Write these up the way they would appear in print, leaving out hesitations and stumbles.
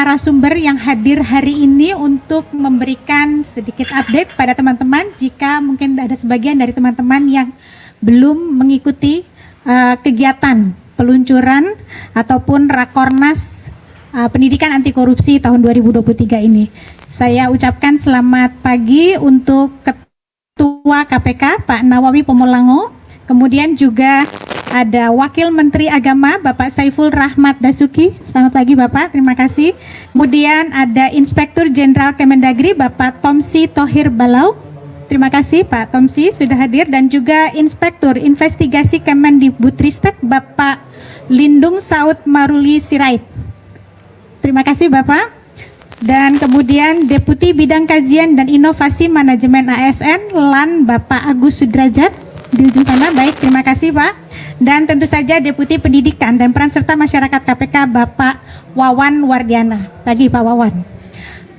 narasumber yang hadir hari ini untuk memberikan sedikit update pada teman-teman. Jika mungkin ada sebagian dari teman-teman yang belum mengikuti kegiatan peluncuran ataupun Rakornas Pendidikan Anti Korupsi tahun 2023 ini. Saya ucapkan selamat pagi untuk Ketua KPK Pak Nawawi Pomolango, kemudian juga ada Wakil Menteri Agama Bapak Saiful Rahmat Dasuki. Selamat pagi Bapak, terima kasih. Kemudian ada Inspektur Jenderal Kemendagri Bapak Tomsi Thohir Balau. Terima kasih Pak Tomsi sudah hadir, dan juga Inspektur Investigasi Kemendikbudristek Bapak Lindung Saud Maruli Sirait. Terima kasih Bapak. Dan kemudian Deputi Bidang Kajian dan Inovasi Manajemen ASN LAN Bapak Agus Sudrajat di ujung sana. Baik, terima kasih Pak. Dan tentu saja Deputi Pendidikan dan Peran Serta Masyarakat KPK Bapak Wawan Wardiana. Pagi Pak Wawan.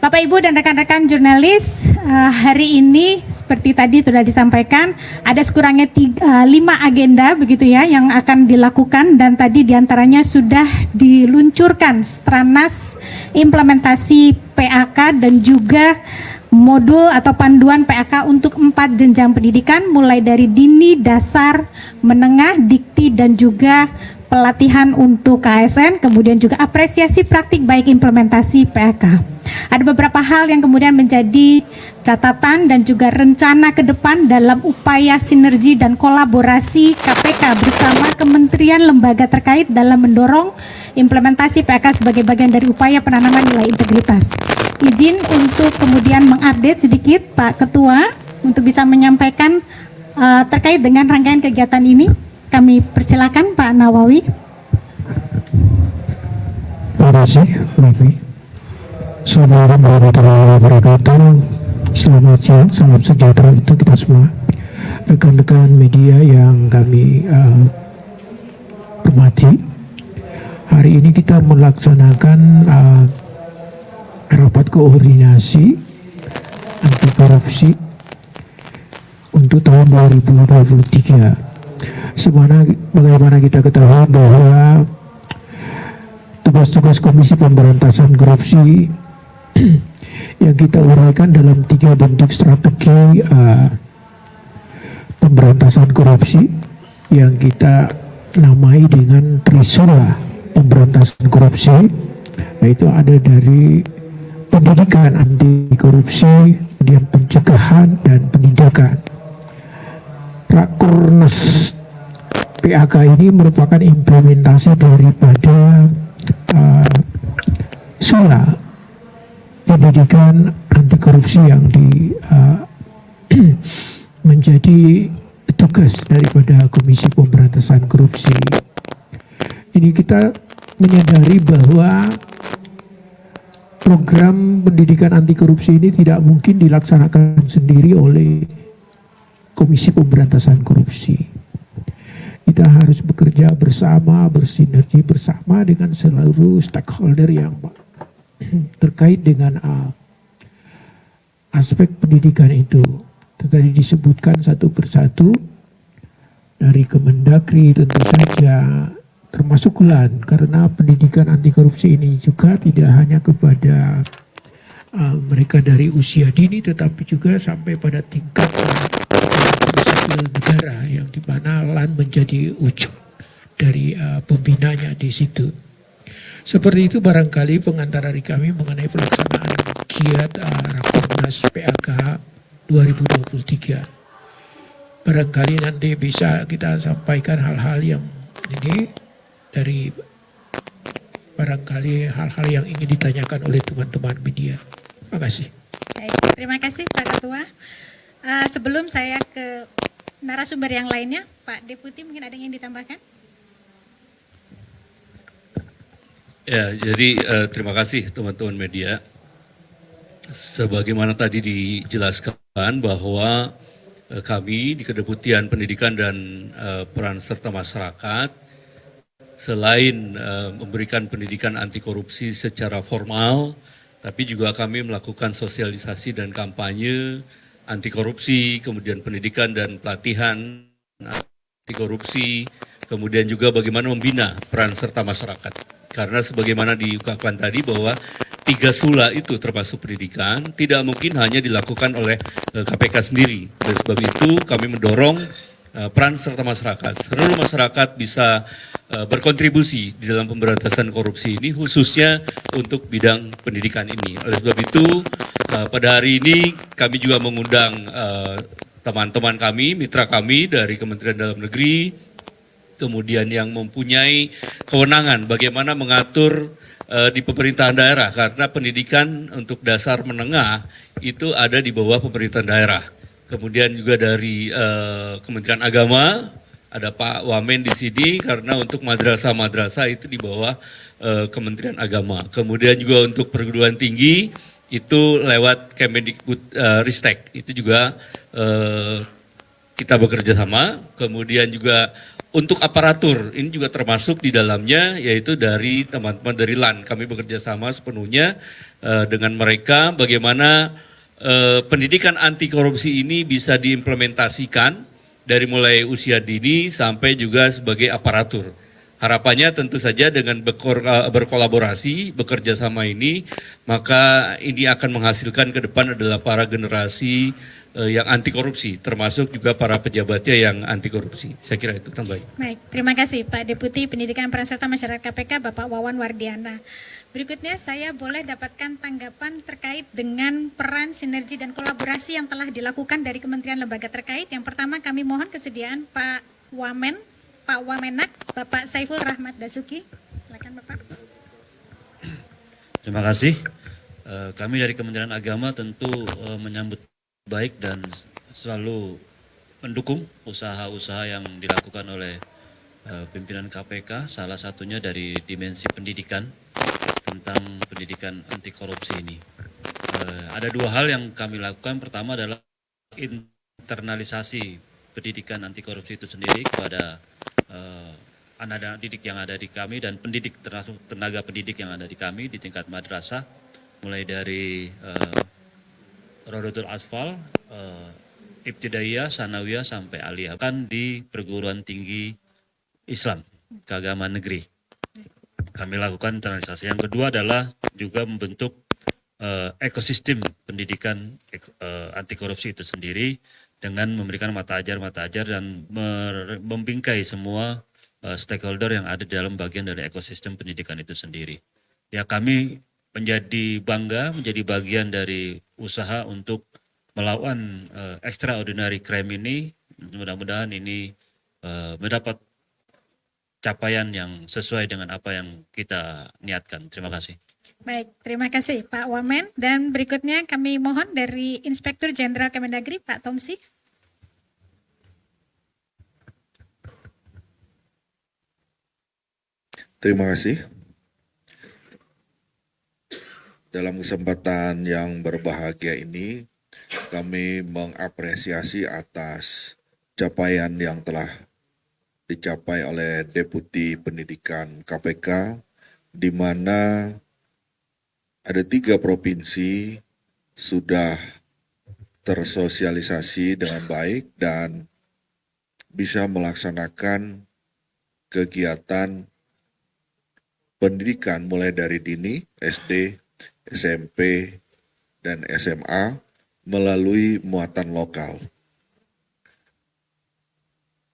Bapak Ibu dan rekan-rekan jurnalis, hari ini seperti tadi sudah disampaikan ada sekurangnya 5 agenda begitu ya yang akan dilakukan, dan tadi diantaranya sudah diluncurkan Stranas implementasi PAK dan juga modul atau panduan PAK untuk 4 jenjang pendidikan mulai dari dini, dasar, menengah, dikti dan juga pelatihan untuk KSN, kemudian juga apresiasi praktik baik implementasi PAK. Ada beberapa hal yang kemudian menjadi catatan dan juga rencana ke depan dalam upaya sinergi dan kolaborasi KPK bersama kementerian lembaga terkait dalam mendorong implementasi PAK sebagai bagian dari upaya penanaman nilai integritas. Izin untuk kemudian mengupdate sedikit Pak Ketua untuk bisa menyampaikan terkait dengan rangkaian kegiatan ini. Kami persilakan Pak Nawawi. Terima kasih, Nabi. Assalamualaikum warahmatullahi wabarakatuh. Selamat siang, salam sejahtera untuk kita semua. Rekan-rekan media yang kami hormati, hari ini kita melaksanakan rapat koordinasi anti korupsi untuk tahun 2023. Bagaimana kita ketahui bahwa tugas-tugas Komisi Pemberantasan Korupsi yang kita uraikan dalam 3 bentuk strategi pemberantasan korupsi yang kita namai dengan Trisula pemberantasan korupsi, yaitu ada dari pendidikan anti korupsi, kemudian pencegahan dan penindakan. Rakornas PAK ini merupakan implementasi daripada SULA pendidikan anti korupsi yang menjadi tugas daripada Komisi Pemberantasan Korupsi. Ini kita menyadari bahwa program pendidikan anti korupsi ini tidak mungkin dilaksanakan sendiri oleh Komisi Pemberantasan Korupsi. Kita harus bekerja bersama, bersinergi bersama dengan seluruh stakeholder yang terkait dengan aspek pendidikan itu. Tadi disebutkan satu persatu dari Kemendagri tentu saja, termasuk LAN, karena pendidikan anti korupsi ini juga tidak hanya kepada mereka dari usia dini, tetapi juga sampai pada tingkat negara yang dimana LAN menjadi ujung dari pembinanya di situ. Seperti itu barangkali pengantar dari kami mengenai pelaksanaan giat Rakornas PAK 2023. Barangkali nanti bisa kita sampaikan hal-hal yang ini dari barangkali hal-hal yang ingin ditanyakan oleh teman-teman media. Terima kasih. Baik, terima kasih Pak Ketua. Sebelum saya ke narasumber yang lainnya, Pak Deputi mungkin ada yang ingin ditambahkan? Ya, jadi terima kasih teman-teman media. Sebagaimana tadi dijelaskan bahwa kami di Kedeputian Pendidikan dan Peran Serta Masyarakat selain memberikan pendidikan anti korupsi secara formal, tapi juga kami melakukan sosialisasi dan kampanye anti korupsi, kemudian pendidikan dan pelatihan anti korupsi, kemudian juga bagaimana membina peran serta masyarakat. Karena sebagaimana diungkapkan tadi bahwa tiga sula itu termasuk pendidikan tidak mungkin hanya dilakukan oleh KPK sendiri. Oleh sebab itu kami mendorong peran serta masyarakat. Seluruh masyarakat bisa berkontribusi di dalam pemberantasan korupsi ini, khususnya untuk bidang pendidikan ini. Oleh sebab itu pada hari ini kami juga mengundang teman-teman kami, mitra kami dari Kementerian Dalam Negeri, kemudian yang mempunyai kewenangan bagaimana mengatur di pemerintahan daerah, karena pendidikan untuk dasar menengah itu ada di bawah pemerintahan daerah. Kemudian juga dari Kementerian Agama, ada Pak Wamen di sini, karena untuk madrasah-madrasah itu di bawah Kementerian Agama. Kemudian juga untuk perguruan tinggi itu lewat Kemendikbud Ristek, itu juga kita bekerja sama. Kemudian juga untuk aparatur, ini juga termasuk di dalamnya, yaitu dari teman-teman dari LAN. Kami bekerja sama sepenuhnya dengan mereka bagaimana pendidikan anti korupsi ini bisa diimplementasikan dari mulai usia dini sampai juga sebagai aparatur. Harapannya tentu saja dengan berkolaborasi, bekerja sama ini, maka ini akan menghasilkan ke depan adalah para generasi yang anti korupsi, termasuk juga para pejabatnya yang anti korupsi. Saya kira itu tambahin. Baik, terima kasih Pak Deputi Pendidikan Peran Serta Masyarakat KPK, Bapak Wawan Wardiana. Berikutnya saya boleh dapatkan tanggapan terkait dengan peran, sinergi, dan kolaborasi yang telah dilakukan dari kementerian lembaga terkait. Yang pertama kami mohon kesediaan Pak Wamenak, Bapak Saiful Rahmat Dasuki. Silakan Bapak. Terima kasih. Kami dari Kementerian Agama tentu menyambut baik dan selalu mendukung usaha-usaha yang dilakukan oleh pimpinan KPK, salah satunya dari dimensi pendidikan tentang pendidikan anti korupsi ini. Ada dua hal yang kami lakukan. Pertama adalah internalisasi pendidikan anti korupsi itu sendiri kepada anak-anak didik yang ada di kami dan pendidik, termasuk tenaga pendidik yang ada di kami di tingkat madrasah, mulai dari Rodotul Atfal, Ibtidaiyah, Sanawiyah sampai Aliyah, kan di perguruan tinggi Islam, keagamaan negeri. Kami lakukan internalisasi. Yang kedua adalah juga membentuk ekosistem pendidikan anti korupsi itu sendiri dengan memberikan mata ajar dan membingkai semua stakeholder yang ada di dalam bagian dari ekosistem pendidikan itu sendiri. Ya, kami menjadi bangga, menjadi bagian dari usaha untuk melawan extraordinary crime ini. Mudah-mudahan ini mendapat capaian yang sesuai dengan apa yang kita niatkan. Terima kasih. Baik, terima kasih Pak Wamen. Dan berikutnya kami mohon dari Inspektur Jenderal Kemendagri, Pak Tomsi. Terima kasih. Dalam kesempatan yang berbahagia ini, kami mengapresiasi atas capaian yang telah dicapai oleh Deputi Pendidikan KPK, di mana ada 3 provinsi sudah tersosialisasi dengan baik dan bisa melaksanakan kegiatan pendidikan mulai dari dini, SD, SMP, dan SMA melalui muatan lokal.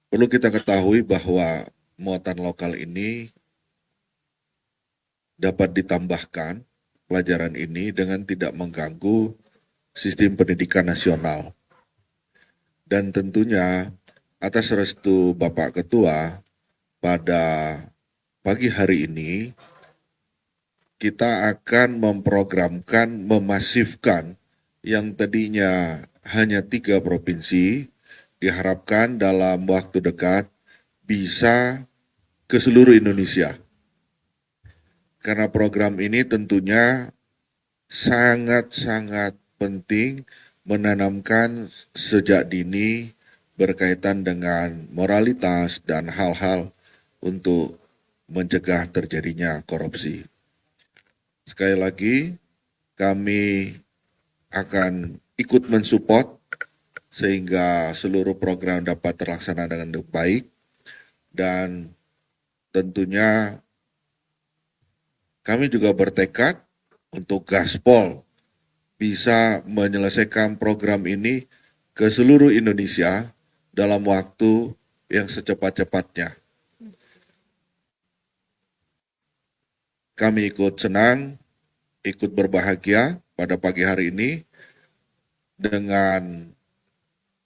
Perlu kita ketahui bahwa muatan lokal ini dapat ditambahkan pelajaran ini dengan tidak mengganggu sistem pendidikan nasional. Dan tentunya atas restu Bapak Ketua, pada pagi hari ini kita akan memprogramkan, memasifkan yang tadinya hanya 3 provinsi, diharapkan dalam waktu dekat bisa ke seluruh Indonesia. Karena program ini tentunya sangat-sangat penting menanamkan sejak dini berkaitan dengan moralitas dan hal-hal untuk mencegah terjadinya korupsi. Sekali lagi, kami akan ikut mensupport sehingga seluruh program dapat terlaksana dengan baik, dan tentunya kami juga bertekad untuk Gaspol bisa menyelesaikan program ini ke seluruh Indonesia dalam waktu yang secepat-cepatnya. Kami ikut senang, ikut berbahagia pada pagi hari ini dengan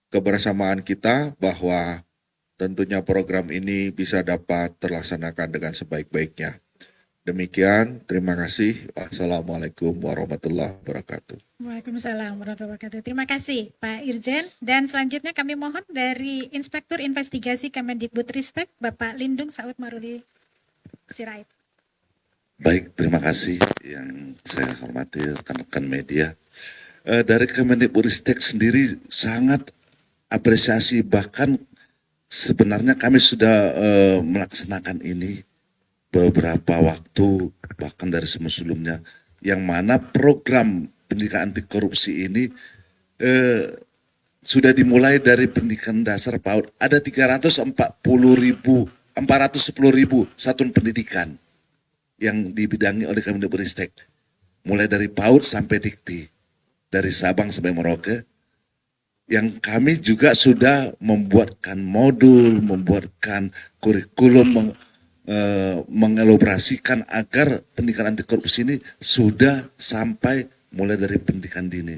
kebersamaan kita bahwa tentunya program ini bisa dapat terlaksanakan dengan sebaik-baiknya. Demikian, terima kasih. Wassalamualaikum warahmatullahi wabarakatuh. Waalaikumsalam warahmatullahi wabarakatuh. Terima kasih Pak Irjen. Dan selanjutnya kami mohon dari Inspektur Investigasi Kemendikbudristek Bapak Lindung Saud Maruli Sirait. Baik, terima kasih yang saya hormati rekan-rekan media. Dari Kemendikbudristek sendiri sangat apresiasi, bahkan sebenarnya kami sudah melaksanakan ini beberapa waktu, bahkan dari sebelumnya, yang mana program pendidikan anti korupsi ini sudah dimulai dari pendidikan dasar PAUD. Ada 410.000 satuan pendidikan yang dibidangi oleh Kemendikbudristek, mulai dari PAUD sampai Dikti, dari Sabang sampai Merauke, yang kami juga sudah membuatkan modul, membuatkan kurikulum, mengelaborasikan agar pendidikan anti korupsi ini sudah sampai mulai dari pendidikan dini.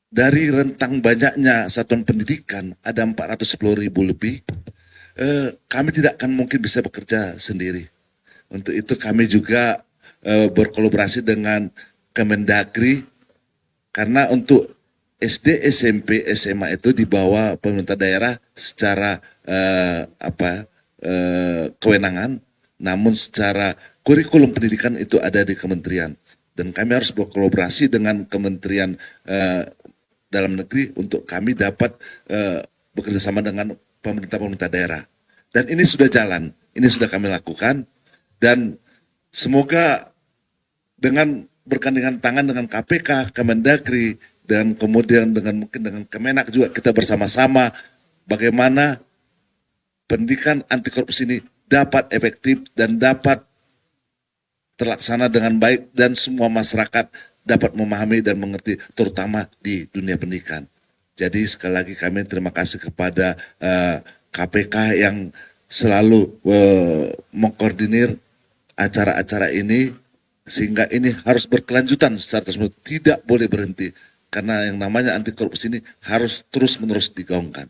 Dari rentang banyaknya satuan pendidikan, ada 410.000 lebih, kami tidak akan mungkin bisa bekerja sendiri. Untuk itu kami juga berkolaborasi dengan Kemendagri, karena untuk SD, SMP, SMA itu di bawah pemerintah daerah secara kewenangan, namun secara kurikulum pendidikan itu ada di kementerian, dan kami harus berkolaborasi dengan Kementerian Dalam Negeri untuk kami dapat bekerja sama dengan pemerintah daerah. Dan ini sudah jalan, ini sudah kami lakukan, dan semoga dengan bergandengan tangan dengan KPK, Kemendagri, dan kemudian mungkin dengan Kemenak juga kita bersama-sama bagaimana pendidikan anti korupsi ini dapat efektif dan dapat terlaksana dengan baik, dan semua masyarakat dapat memahami dan mengerti, terutama di dunia pendidikan. Jadi sekali lagi kami terima kasih kepada KPK yang selalu mengkoordinir acara-acara ini, sehingga ini harus berkelanjutan secara terus, tidak boleh berhenti. Karena yang namanya anti korupsi ini harus terus-menerus digaungkan.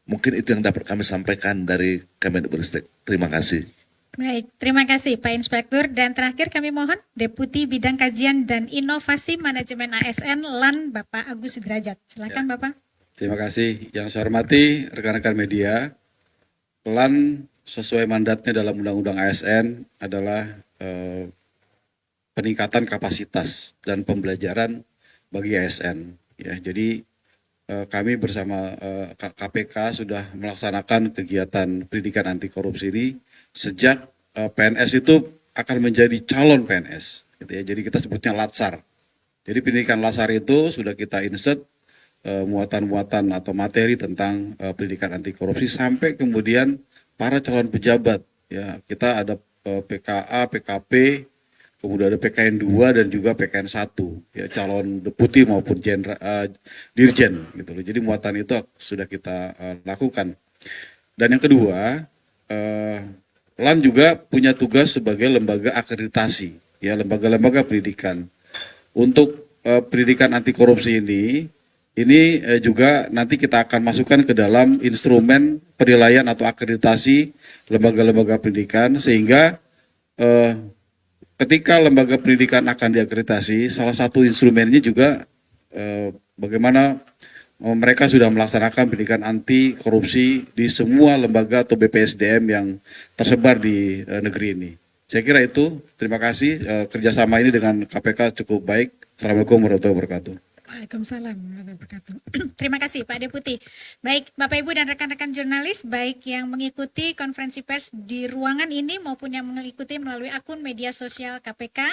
Mungkin itu yang dapat kami sampaikan dari Kemendikbudristek. Terima kasih. Baik, terima kasih Pak Inspektur. Dan terakhir kami mohon Deputi Bidang Kajian dan Inovasi Manajemen ASN LAN Bapak Agus Sudrajat. Silakan Bapak. Terima kasih. Yang saya hormati rekan-rekan media, LAN sesuai mandatnya dalam Undang-Undang ASN adalah peningkatan kapasitas dan pembelajaran bagi ASN. Ya, jadi kami bersama KPK sudah melaksanakan kegiatan pendidikan anti korupsi ini sejak PNS itu akan menjadi calon PNS. Gitu ya. Jadi kita sebutnya latsar. Jadi pendidikan latsar itu sudah kita insert muatan-muatan atau materi tentang pendidikan anti korupsi sampai kemudian para calon pejabat. Ya, kita ada PKA, PKP, kemudian ada PKN 2 dan juga PKN 1, ya, calon deputi maupun dirjen gitu loh. Jadi muatan itu sudah kita lakukan. Dan yang kedua, LAN juga punya tugas sebagai lembaga akreditasi, ya, lembaga-lembaga pendidikan. Untuk pendidikan anti korupsi ini juga nanti kita akan masukkan ke dalam instrumen penilaian atau akreditasi lembaga-lembaga pendidikan, sehingga ketika lembaga pendidikan akan diakreditasi, salah satu instrumennya juga bagaimana mereka sudah melaksanakan pendidikan anti korupsi di semua lembaga atau BPSDM yang tersebar di negeri ini. Saya kira itu. Terima kasih. Kerjasama ini dengan KPK cukup baik. Assalamualaikum warahmatullahi wabarakatuh. Waalaikumsalam warahmatullahi wabarakatuh. Terima kasih Pak Deputi. Baik Bapak Ibu dan rekan-rekan jurnalis, baik yang mengikuti konferensi pers di ruangan ini maupun yang mengikuti melalui akun media sosial KPK,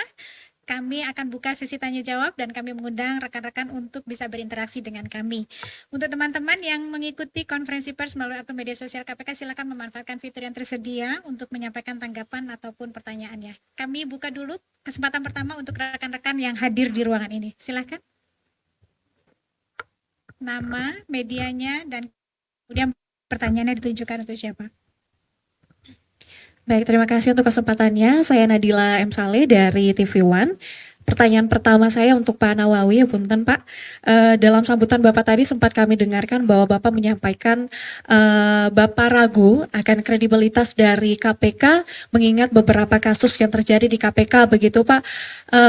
kami akan buka sesi tanya jawab dan kami mengundang rekan-rekan untuk bisa berinteraksi dengan kami. Untuk teman-teman yang mengikuti konferensi pers melalui akun media sosial KPK, silakan memanfaatkan fitur yang tersedia untuk menyampaikan tanggapan ataupun pertanyaannya. Kami buka dulu kesempatan pertama untuk rekan-rekan yang hadir di ruangan ini. Silakan. Nama, medianya, dan kemudian pertanyaannya ditunjukkan untuk siapa. Baik, terima kasih untuk kesempatannya. Saya Nadila M. Saleh dari TV One. Pertanyaan pertama saya untuk Pak Nawawi, ya punten Pak. Dalam sambutan Bapak tadi sempat kami dengarkan bahwa Bapak menyampaikan Bapak ragu akan kredibilitas dari KPK mengingat beberapa kasus yang terjadi di KPK, begitu Pak.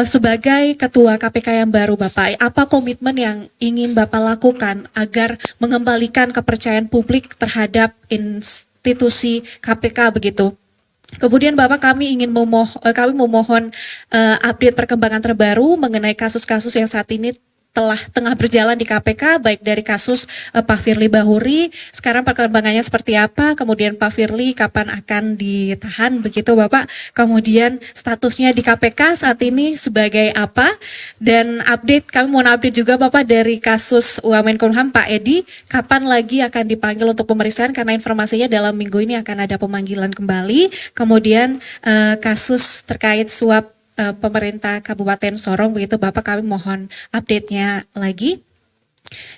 Sebagai Ketua KPK yang baru Bapak, apa komitmen yang ingin Bapak lakukan agar mengembalikan kepercayaan publik terhadap institusi KPK begitu? Kemudian Bapak, kami memohon update perkembangan terbaru mengenai kasus-kasus yang saat ini tengah berjalan di KPK, baik dari kasus Pak Firly Bahuri, sekarang perkembangannya seperti apa, kemudian Pak Firly kapan akan ditahan, begitu Bapak, kemudian statusnya di KPK saat ini sebagai apa, dan kami mohon update juga Bapak dari kasus Wamenkumham Pak Edi, kapan lagi akan dipanggil untuk pemeriksaan, karena informasinya dalam minggu ini akan ada pemanggilan kembali, kemudian kasus terkait suap pemerintah Kabupaten Sorong, begitu Bapak, kami mohon update-nya lagi.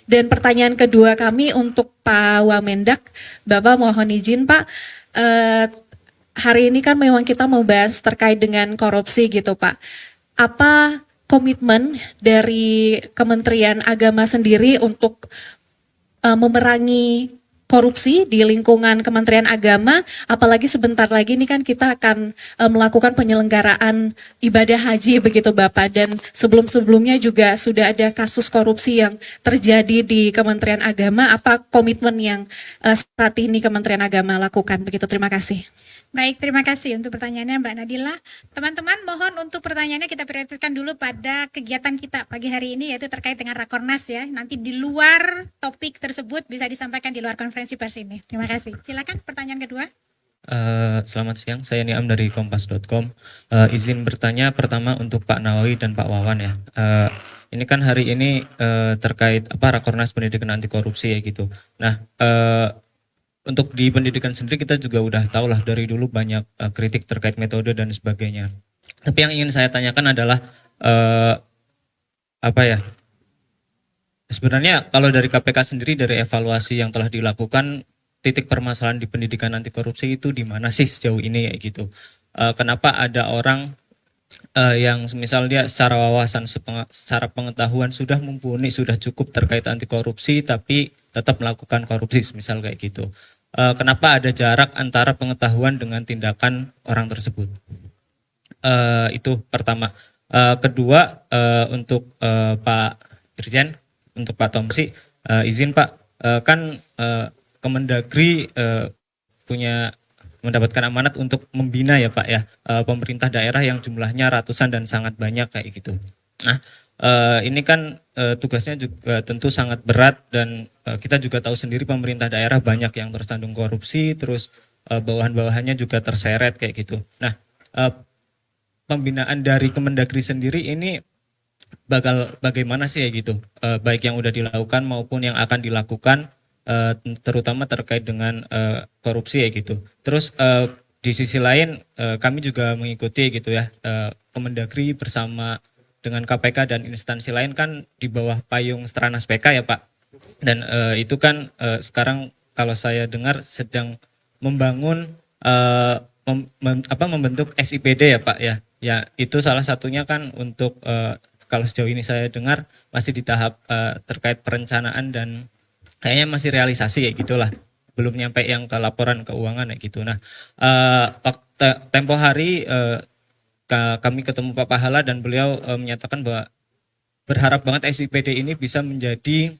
Dan pertanyaan kedua kami untuk Pak Wamendak, Bapak mohon izin Pak, hari ini kan memang kita membahas terkait dengan korupsi gitu Pak. Apa komitmen dari Kementerian Agama sendiri untuk memerangi korupsi di lingkungan Kementerian Agama, apalagi sebentar lagi ini kan kita akan melakukan penyelenggaraan ibadah haji begitu Bapak, dan sebelum-sebelumnya juga sudah ada kasus korupsi yang terjadi di Kementerian Agama, apa komitmen yang saat ini Kementerian Agama lakukan begitu? Terima kasih. Baik, terima kasih untuk pertanyaannya Mbak Nadila. Teman-teman, mohon untuk pertanyaannya kita prioritaskan dulu pada kegiatan kita pagi hari ini, yaitu terkait dengan Rakornas ya. Nanti di luar topik tersebut bisa disampaikan di luar konferensi pers ini. Terima kasih. Silakan pertanyaan kedua. Selamat siang, saya Niam dari Kompas.com. Izin bertanya pertama untuk Pak Nawawi dan Pak Wawan ya. Ini kan hari ini terkait Rakornas Pendidikan Anti Korupsi ya gitu. Nah, untuk di pendidikan sendiri kita juga udah tahu lah dari dulu banyak kritik terkait metode dan sebagainya. Tapi yang ingin saya tanyakan adalah sebenarnya kalau dari KPK sendiri, dari evaluasi yang telah dilakukan, titik permasalahan di pendidikan anti korupsi itu di mana sih sejauh ini ya gitu. Kenapa ada orang yang misal dia secara wawasan, secara pengetahuan sudah mumpuni, sudah cukup terkait anti korupsi, tapi tetap melakukan korupsi, misal kayak gitu. Kenapa ada jarak antara pengetahuan dengan tindakan orang tersebut? Itu pertama. Kedua, untuk Pak Dirjen, untuk Pak Tomsi, izin Pak, kan Kemendagri mendapatkan amanat untuk membina ya Pak ya, pemerintah daerah yang jumlahnya ratusan dan sangat banyak kayak gitu. Nah, ini kan tugasnya juga tentu sangat berat, dan kita juga tahu sendiri pemerintah daerah banyak yang tersandung korupsi, terus bawahan-bawahannya juga terseret kayak gitu. Nah, pembinaan dari Kemendagri sendiri ini bagaimana sih ya gitu, baik yang udah dilakukan maupun yang akan dilakukan, terutama terkait dengan korupsi ya gitu. Terus di sisi lain kami juga mengikuti gitu ya, Kemendagri bersama dengan KPK dan instansi lain kan di bawah payung Stranas PK ya Pak. Dan itu kan sekarang kalau saya dengar sedang membangun membentuk SIPD ya Pak ya. Ya itu salah satunya kan untuk kalau sejauh ini saya dengar masih di tahap terkait perencanaan dan kayaknya masih realisasi ya gitulah. Belum nyampe yang ke laporan keuangan ya gitu. Nah, tempo hari kami ketemu Pak Pahala dan beliau menyatakan bahwa berharap banget SIPD ini bisa menjadi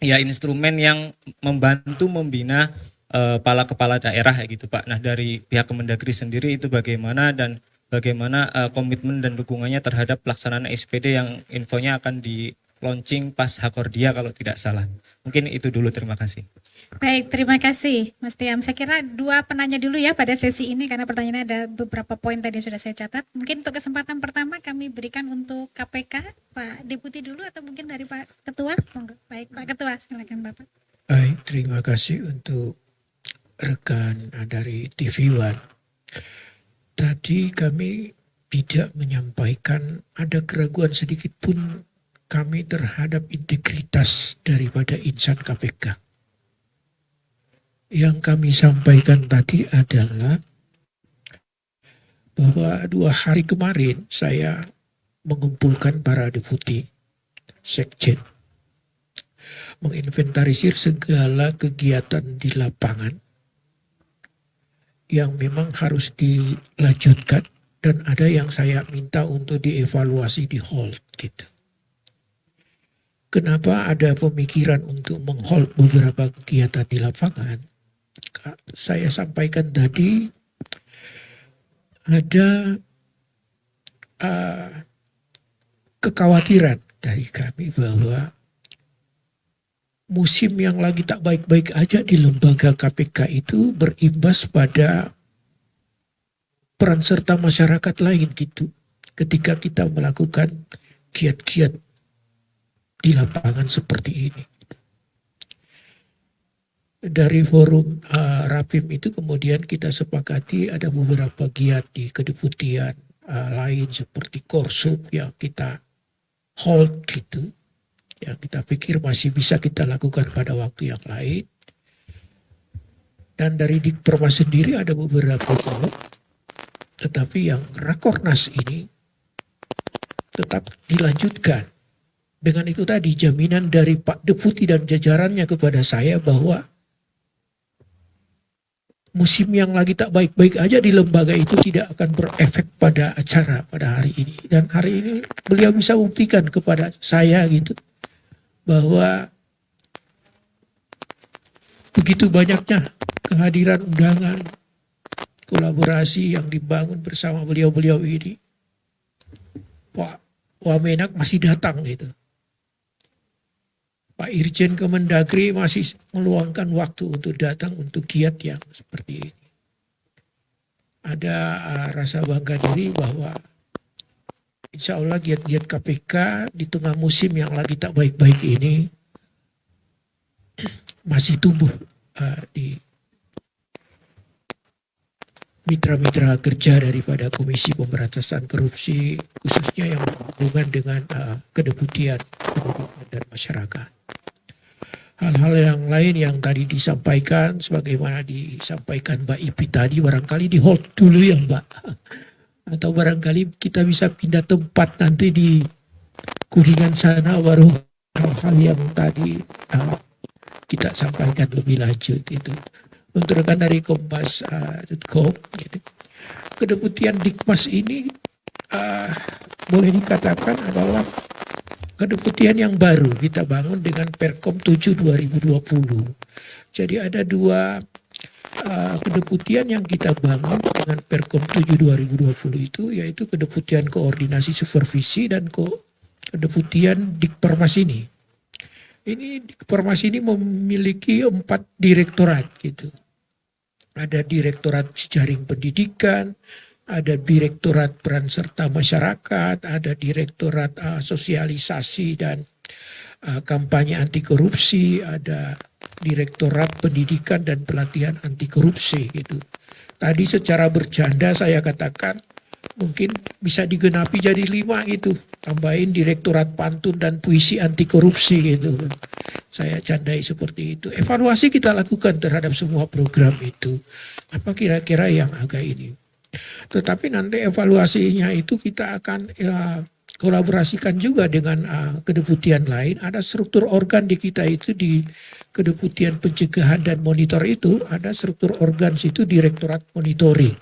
ya instrumen yang membantu membina kepala daerah ya gitu Pak. Nah, dari pihak Kemendagri sendiri itu bagaimana, dan bagaimana komitmen dan dukungannya terhadap pelaksanaan SIPD yang infonya akan launching pas Hakordia kalau tidak salah. Mungkin itu dulu, terima kasih. Baik, terima kasih Mas Tiam. Saya kira dua penanya dulu ya pada sesi ini karena pertanyaannya ada beberapa poin tadi yang sudah saya catat. Mungkin untuk kesempatan pertama kami berikan untuk KPK, Pak Deputi dulu atau mungkin dari Pak Ketua? Monggo. Baik, Pak Ketua, silakan Bapak. Baik, terima kasih untuk rekan dari TV One. Tadi kami tidak menyampaikan ada keraguan sedikit pun kami terhadap integritas daripada insan KPK. Yang kami sampaikan tadi adalah bahwa 2 hari kemarin saya mengumpulkan para deputi sekjen, menginventarisir segala kegiatan di lapangan yang memang harus dilanjutkan dan ada yang saya minta untuk dievaluasi di hold gitu. Kenapa ada pemikiran untuk menghold beberapa kegiatan di lapangan? Saya sampaikan tadi ada kekhawatiran dari kami bahwa musim yang lagi tak baik-baik aja di lembaga KPK itu berimbas pada peran serta masyarakat lain gitu. Ketika kita melakukan giat-giat di lapangan seperti ini. Dari forum Rapim itu kemudian kita sepakati ada beberapa giat di kedeputian lain seperti Korsum yang kita hold gitu. Yang kita pikir masih bisa kita lakukan pada waktu yang lain. Dan dari Dikpermas sendiri ada beberapa giat. Tetapi yang Rakornas ini tetap dilanjutkan. Dengan itu tadi jaminan dari Pak Deputi dan jajarannya kepada saya bahwa musim yang lagi tak baik-baik aja di lembaga itu tidak akan berefek pada acara pada hari ini. Dan hari ini beliau bisa buktikan kepada saya gitu bahwa begitu banyaknya kehadiran undangan, kolaborasi yang dibangun bersama beliau-beliau ini. Pak Wamenak masih datang gitu. Pak Irjen Kemendagri masih meluangkan waktu untuk datang untuk giat yang seperti ini. Ada rasa bangga diri bahwa insya Allah giat-giat KPK di tengah musim yang lagi tak baik-baik ini masih tumbuh di mitra-mitra kerja daripada Komisi Pemberantasan Korupsi, khususnya yang berhubungan dengan kedeputian pendidikan dan masyarakat. Hal-hal yang lain yang tadi disampaikan, sebagaimana disampaikan Mbak Ipi tadi, barangkali di hold dulu ya Mbak. Atau barangkali kita bisa pindah tempat nanti di Kuningan sana, baru hal-hal yang tadi kita sampaikan lebih lanjut itu. Untuk rekan dari Kompas.com, gitu. Kedeputian Dikmas ini boleh dikatakan adalah kedeputian yang baru kita bangun dengan Perkom 7 2020. Jadi ada 2 kedeputian yang kita bangun dengan Perkom 7 2020 itu, yaitu kedeputian koordinasi supervisi dan kedeputian Dikpermas ini. Ini Dikpermas ini memiliki 4 direktorat gitu. Ada Direktorat Jejaring Pendidikan, ada Direktorat Peran Serta Masyarakat, ada Direktorat Sosialisasi dan Kampanye Anti Korupsi, ada Direktorat Pendidikan dan Pelatihan Anti Korupsi gitu. Tadi secara bercanda saya katakan mungkin bisa digenapi jadi 5 gitu. Tambahin Direktorat Pantun dan Puisi Anti Korupsi gitu. Saya candai seperti itu. Evaluasi kita lakukan terhadap semua program itu. Apa kira-kira yang agak ini. Tetapi nanti evaluasinya itu kita akan kolaborasikan juga dengan kedeputian lain. Ada struktur organ di kita itu di kedeputian pencegahan dan monitor itu. Ada struktur organ situ Direktorat Monitoring.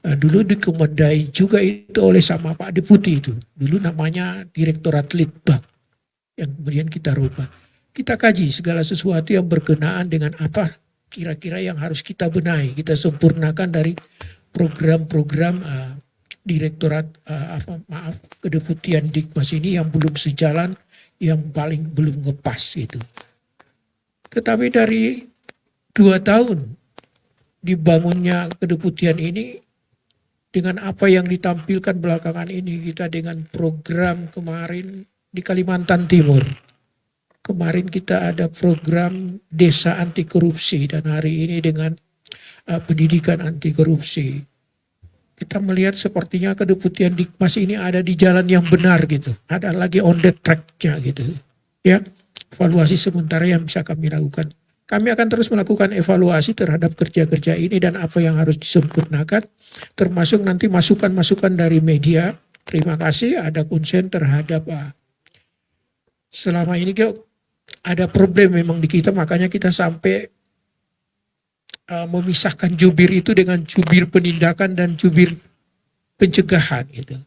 Dulu dikomandai juga itu oleh sama Pak Deputi itu. Dulu namanya Direktorat Litbang. Yang kemudian kita rubah. Kita kaji segala sesuatu yang berkenaan dengan apa kira-kira yang harus kita benahi. Kita sempurnakan dari program-program Direktorat Kedeputian Dikmas ini yang belum sejalan, yang paling belum ngepas itu. Tetapi dari 2 tahun dibangunnya kedeputian ini, dengan apa yang ditampilkan belakangan ini, kita dengan program kemarin di Kalimantan Timur. Kemarin kita ada program desa anti korupsi, dan hari ini dengan pendidikan anti korupsi. Kita melihat sepertinya kedeputian Dikmas ini ada di jalan yang benar gitu. Ada lagi on the track-nya gitu. Ya, evaluasi sementara yang bisa kami lakukan. Kami akan terus melakukan evaluasi terhadap kerja-kerja ini dan apa yang harus disempurnakan, termasuk nanti masukan-masukan dari media. Terima kasih ada konsen terhadap selama ini ada problem memang di kita, makanya kita sampai memisahkan jubir itu dengan jubir penindakan dan jubir pencegahan gitu.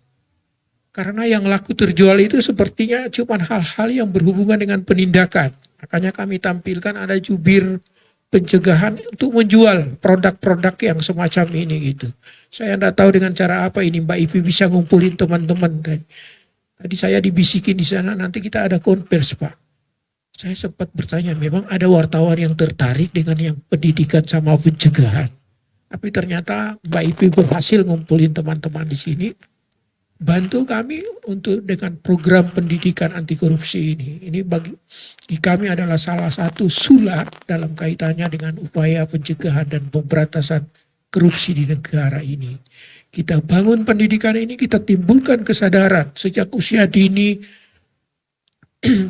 Karena yang laku terjual itu sepertinya cuma hal-hal yang berhubungan dengan penindakan. Makanya kami tampilkan ada jubir pencegahan untuk menjual produk-produk yang semacam ini gitu. Saya tidak tahu dengan cara apa ini Mbak Ivi bisa ngumpulin teman-teman. Tadi saya dibisikin di sana, nanti kita ada konvers Pak. Saya sempat bertanya, memang ada wartawan yang tertarik dengan yang pendidikan sama pencegahan. Tapi ternyata Mbak Ivi berhasil ngumpulin teman-teman di sini. Bantu kami untuk dengan program pendidikan anti korupsi ini. Ini bagi kami adalah salah satu sula dalam kaitannya dengan upaya pencegahan dan pemberantasan korupsi di negara ini. Kita bangun pendidikan ini, kita timbulkan kesadaran sejak usia dini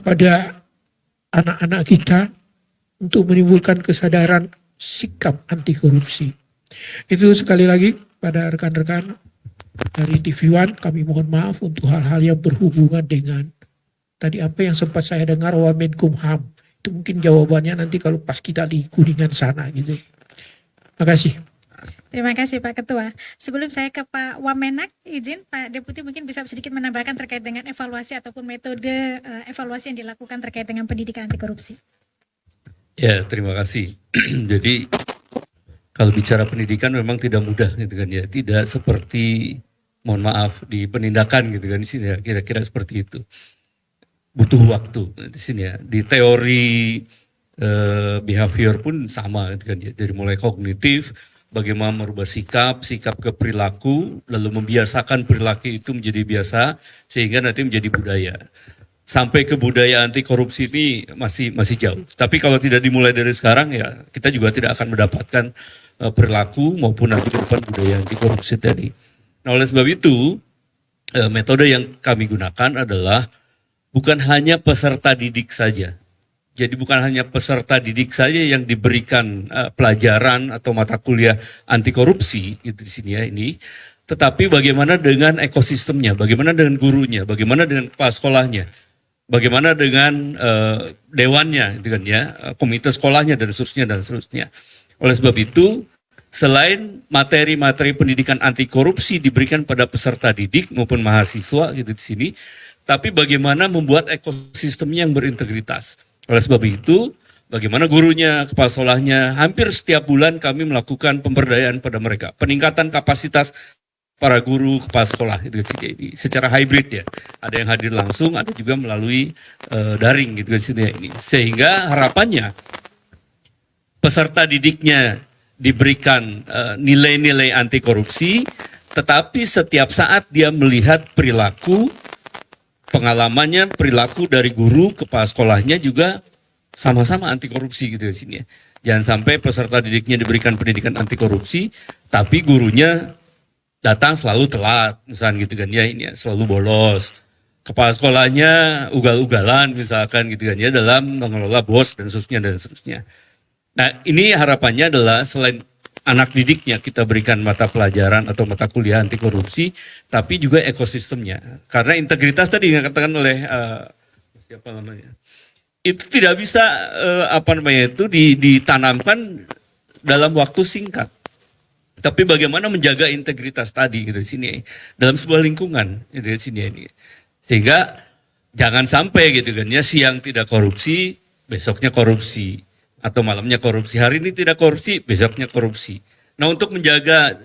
pada anak-anak kita untuk menimbulkan kesadaran sikap anti korupsi. Itu sekali lagi pada rekan-rekan dari TV One, kami mohon maaf untuk hal-hal yang berhubungan dengan tadi apa yang sempat saya dengar Wamenkumham. Itu mungkin jawabannya nanti kalau pas kita di Kuningan sana gitu. Terima kasih. Terima kasih Pak Ketua. Sebelum saya ke Pak Wamenak, izin Pak Deputi mungkin bisa sedikit menambahkan terkait dengan evaluasi ataupun metode evaluasi yang dilakukan terkait dengan pendidikan anti korupsi. Ya, terima kasih. Jadi kalau bicara pendidikan memang tidak mudah gitu kan ya, tidak seperti mohon maaf di penindakan gitu kan di sini ya, kira-kira seperti itu. Butuh waktu di sini ya. Di teori behavior pun sama gitu kan ya, dari mulai kognitif, bagaimana merubah sikap ke perilaku, lalu membiasakan perilaku itu menjadi biasa sehingga nanti menjadi budaya. Sampai ke budaya anti korupsi ini masih jauh. Tapi kalau tidak dimulai dari sekarang ya kita juga tidak akan mendapatkan perilaku maupun nanti ke depan budaya anti korupsi tadi. Nah oleh sebab itu metode yang kami gunakan adalah bukan hanya peserta didik saja. Jadi bukan hanya peserta didik saja yang diberikan pelajaran atau mata kuliah anti korupsi gitu di sini ya ini, tetapi bagaimana dengan ekosistemnya, bagaimana dengan gurunya, bagaimana dengan kepala sekolahnya, bagaimana dengan dewannya, gitu kan ya, komite sekolahnya dan seterusnya. Oleh sebab itu, selain materi-materi pendidikan anti korupsi diberikan pada peserta didik maupun mahasiswa gitu di sini, tapi bagaimana membuat ekosistemnya yang berintegritas. Oleh sebab itu, bagaimana gurunya, kepala sekolahnya, hampir setiap bulan kami melakukan pemberdayaan pada mereka, peningkatan kapasitas para guru, kepala sekolah itu secara hybrid ya. Ada yang hadir langsung, ada juga melalui daring gitu ini. Sehingga harapannya peserta didiknya diberikan nilai-nilai anti korupsi, tetapi setiap saat dia melihat perilaku, pengalamannya, perilaku dari guru, kepala sekolahnya juga sama-sama anti korupsi gitu di sini ya. Jangan sampai peserta didiknya diberikan pendidikan anti korupsi, tapi gurunya datang selalu telat, misalnya gitu kan ya, ini ya, selalu bolos. Kepala sekolahnya ugal-ugalan misalkan gitu kan ya, dalam mengelola bos dan seterusnya. Nah ini harapannya adalah selain anak didiknya kita berikan mata pelajaran atau mata kuliah anti korupsi, tapi juga ekosistemnya. Karena integritas tadi yang dikatakan oleh siapa namanya, itu tidak bisa ditanamkan dalam waktu singkat. Tapi bagaimana menjaga integritas tadi gitu di sini dalam sebuah lingkungan gitu di sini ini. Sehingga jangan sampai gitu kan ya, siang tidak korupsi, besoknya korupsi. Atau malamnya korupsi, hari ini tidak korupsi, besoknya korupsi. Nah untuk menjaga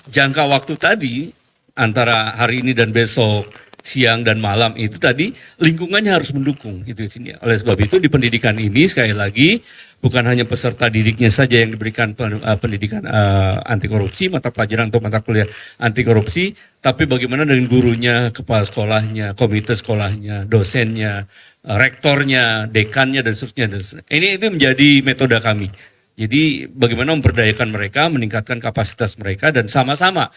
jangka waktu tadi, antara hari ini dan besok, siang dan malam itu tadi lingkungannya harus mendukung itu di sini. Oleh sebab itu di pendidikan ini sekali lagi bukan hanya peserta didiknya saja yang diberikan pendidikan anti korupsi, mata pelajaran atau mata kuliah anti korupsi, tapi bagaimana dengan gurunya, kepala sekolahnya, komite sekolahnya, dosennya, rektornya, dekannya dan seterusnya. Ini itu menjadi metode kami. Jadi bagaimana memberdayakan mereka, meningkatkan kapasitas mereka dan sama-sama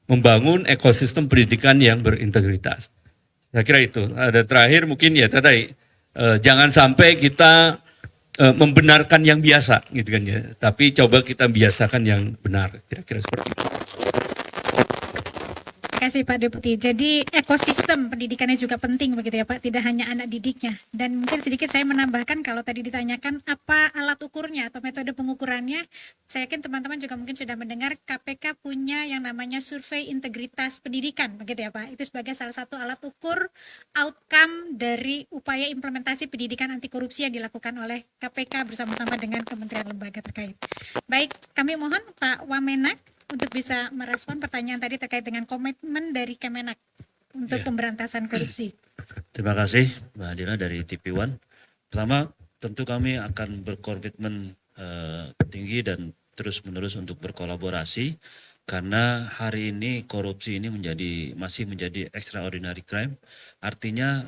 membangun ekosistem pendidikan yang berintegritas. Saya kira itu. Ada terakhir mungkin ya tadi jangan sampai kita membenarkan yang biasa gitu kan ya. Tapi coba kita biasakan yang benar. Kira-kira seperti itu. Terima kasih Pak Deputi. Jadi ekosistem pendidikannya juga penting begitu ya Pak, tidak hanya anak didiknya. Dan mungkin sedikit saya menambahkan kalau tadi ditanyakan apa alat ukurnya atau metode pengukurannya, saya yakin teman-teman juga mungkin sudah mendengar KPK punya yang namanya survei integritas pendidikan begitu ya Pak. Itu sebagai salah satu alat ukur outcome dari upaya implementasi pendidikan anti korupsi yang dilakukan oleh KPK bersama-sama dengan kementerian lembaga terkait. Baik, kami mohon Pak Wamenak untuk bisa merespon pertanyaan tadi terkait dengan komitmen dari Kemenak untuk pemberantasan korupsi. Terima kasih Mbak Adila dari TV One. Pertama, tentu kami akan berkomitmen tinggi dan terus-menerus untuk berkolaborasi karena hari ini korupsi ini masih menjadi extraordinary crime. Artinya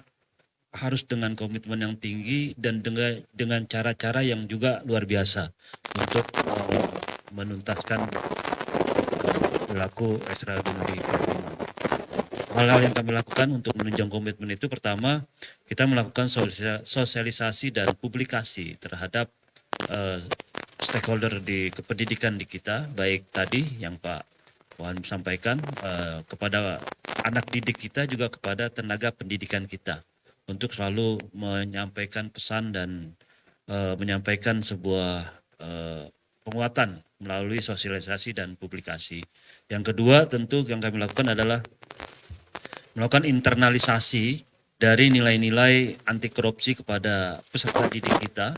harus dengan komitmen yang tinggi dan dengan cara-cara yang juga luar biasa untuk menuntaskan berlaku extraordinary crime. Hal-hal yang kami lakukan untuk menunjang komitmen itu, pertama kita melakukan sosialisasi dan publikasi terhadap stakeholder di kependidikan di kita, baik tadi yang Pak Wan sampaikan kepada anak didik kita, juga kepada tenaga pendidikan kita untuk selalu menyampaikan pesan dan menyampaikan sebuah penguatan melalui sosialisasi dan publikasi. Yang kedua tentu yang kami lakukan adalah melakukan internalisasi dari nilai-nilai anti korupsi kepada peserta didik kita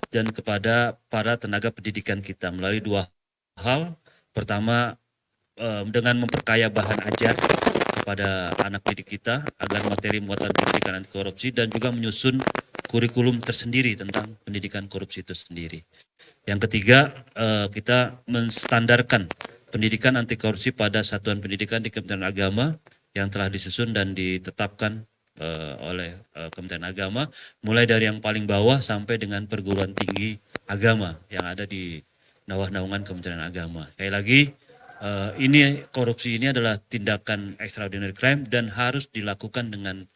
dan kepada para tenaga pendidikan kita melalui dua hal. Pertama, dengan memperkaya bahan ajar kepada anak didik kita agar materi muatan pendidikan anti korupsi, dan juga menyusun kurikulum tersendiri tentang pendidikan korupsi itu sendiri. Yang ketiga, kita menstandarkan pendidikan anti korupsi pada satuan pendidikan di Kementerian Agama yang telah disusun dan ditetapkan oleh Kementerian Agama, mulai dari yang paling bawah sampai dengan perguruan tinggi agama yang ada di naungan Kementerian Agama. Sekali lagi, ini korupsi ini adalah tindakan extraordinary crime dan harus dilakukan dengan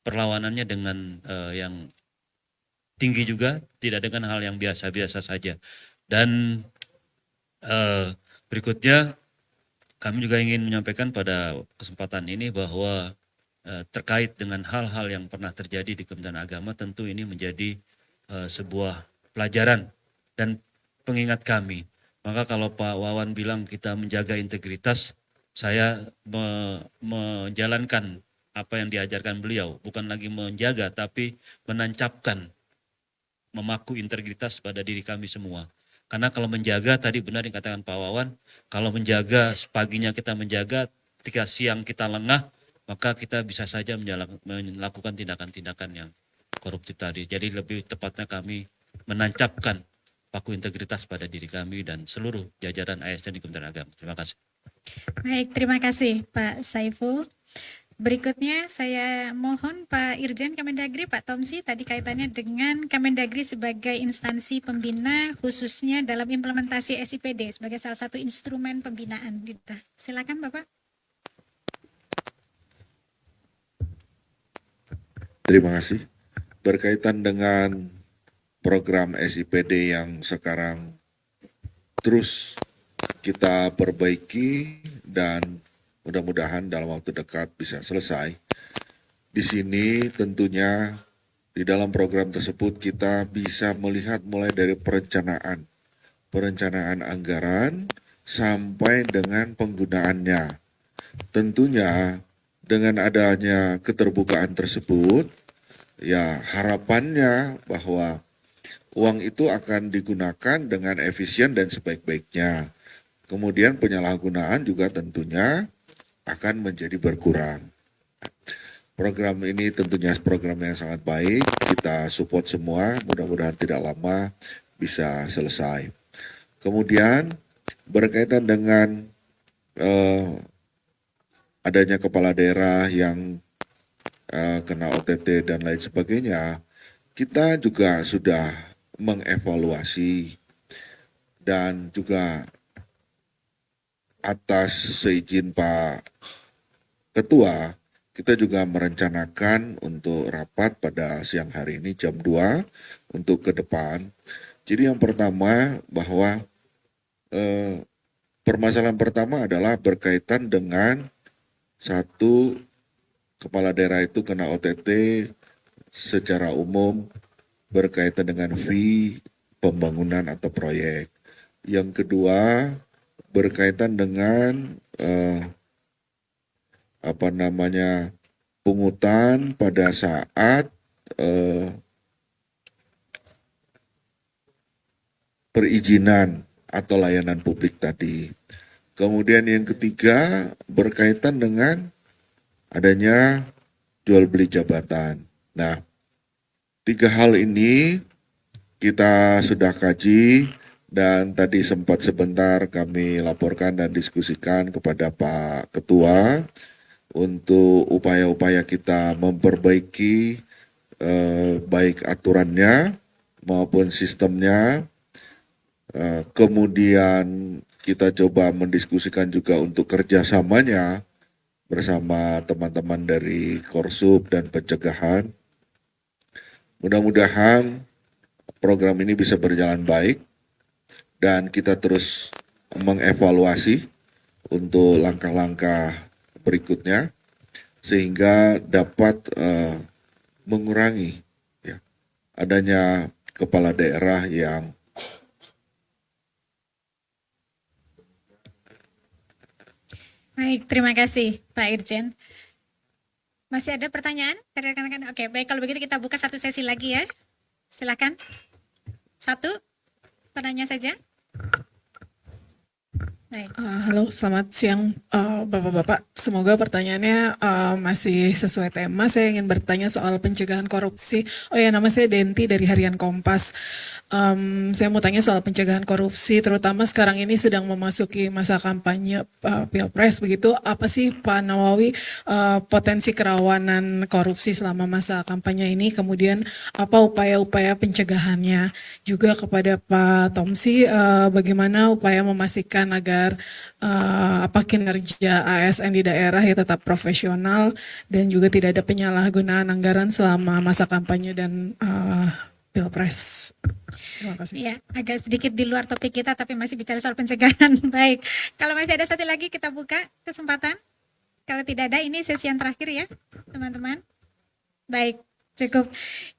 perlawanannya dengan yang tinggi juga, tidak dengan hal yang biasa-biasa saja. Dan berikutnya kami juga ingin menyampaikan pada kesempatan ini bahwa terkait dengan hal-hal yang pernah terjadi di Kementerian Agama, tentu ini menjadi sebuah pelajaran dan pengingat kami. Maka kalau Pak Wawan bilang kita menjaga integritas, saya menjalankan apa yang diajarkan beliau, bukan lagi menjaga tapi menancapkan, memaku integritas pada diri kami semua. Karena kalau menjaga, tadi benar yang dikatakan Pak Wawan, kalau menjaga, paginya kita menjaga, ketika siang kita lengah, maka kita bisa saja melakukan tindakan-tindakan yang koruptif tadi. Jadi lebih tepatnya kami menancapkan paku integritas pada diri kami dan seluruh jajaran ASN di Kementerian Agama. Terima kasih. Baik, terima kasih Pak Saiful. Berikutnya saya mohon Pak Irjen Kemendagri, Pak Tomsi, tadi kaitannya dengan Kemendagri sebagai instansi pembina khususnya dalam implementasi SIPD sebagai salah satu instrumen pembinaan. Silakan Bapak. Terima kasih. Berkaitan dengan program SIPD yang sekarang terus kita perbaiki dan mudah-mudahan dalam waktu dekat bisa selesai. Di sini tentunya di dalam program tersebut kita bisa melihat mulai dari perencanaan anggaran sampai dengan penggunaannya. Tentunya dengan adanya keterbukaan tersebut, ya harapannya bahwa uang itu akan digunakan dengan efisien dan sebaik-baiknya. Kemudian penyalahgunaan juga tentunya akan menjadi berkurang. Program ini tentunya program yang sangat baik, kita support semua, mudah-mudahan tidak lama bisa selesai. Kemudian berkaitan dengan adanya kepala daerah yang kena OTT dan lain sebagainya, kita juga sudah mengevaluasi dan juga atas seizin Pak Ketua, kita juga merencanakan untuk rapat pada siang hari ini jam 2 untuk ke depan. Jadi yang pertama bahwa permasalahan pertama adalah berkaitan dengan satu, kepala daerah itu kena OTT secara umum berkaitan dengan fee pembangunan atau proyek. Yang kedua berkaitan dengan pungutan pada saat perizinan atau layanan publik tadi. Kemudian yang ketiga berkaitan dengan adanya jual beli jabatan. Nah, 3 hal ini kita sudah kaji dan tadi sempat sebentar kami laporkan dan diskusikan kepada Pak Ketua untuk upaya-upaya kita memperbaiki baik aturannya maupun sistemnya. Kemudian kita coba mendiskusikan juga untuk kerjasamanya bersama teman-teman dari Korsub dan pencegahan. Mudah-mudahan program ini bisa berjalan baik dan kita terus mengevaluasi untuk langkah-langkah berikutnya sehingga dapat mengurangi ya, adanya kepala daerah yang Baik, terima kasih Pak Irjen. Masih ada pertanyaan dari rekan-rekan? Oke, baik, kalau begitu kita buka satu sesi lagi ya. Silakan. Satu, pertanyaan saja. Baik. Halo, selamat siang Bapak-Bapak. Semoga pertanyaannya masih sesuai tema. Saya ingin bertanya soal pencegahan korupsi. Oh ya, nama saya Denti dari Harian Kompas. Saya mau tanya soal pencegahan korupsi, terutama sekarang ini sedang memasuki masa kampanye Pilpres begitu. Apa sih Pak Nawawi potensi kerawanan korupsi selama masa kampanye ini? Kemudian apa upaya-upaya pencegahannya? Juga kepada Pak Tomsi, bagaimana upaya memastikan agar kinerja ASN di daerah ya tetap profesional dan juga tidak ada penyalahgunaan anggaran selama masa kampanye dan Pilpres. Terima kasih. Ya, agak sedikit di luar topik kita tapi masih bicara soal pencegahan. Baik, kalau masih ada satu lagi kita buka kesempatan. Kalau tidak ada ini sesi yang terakhir ya teman-teman. Baik, cukup.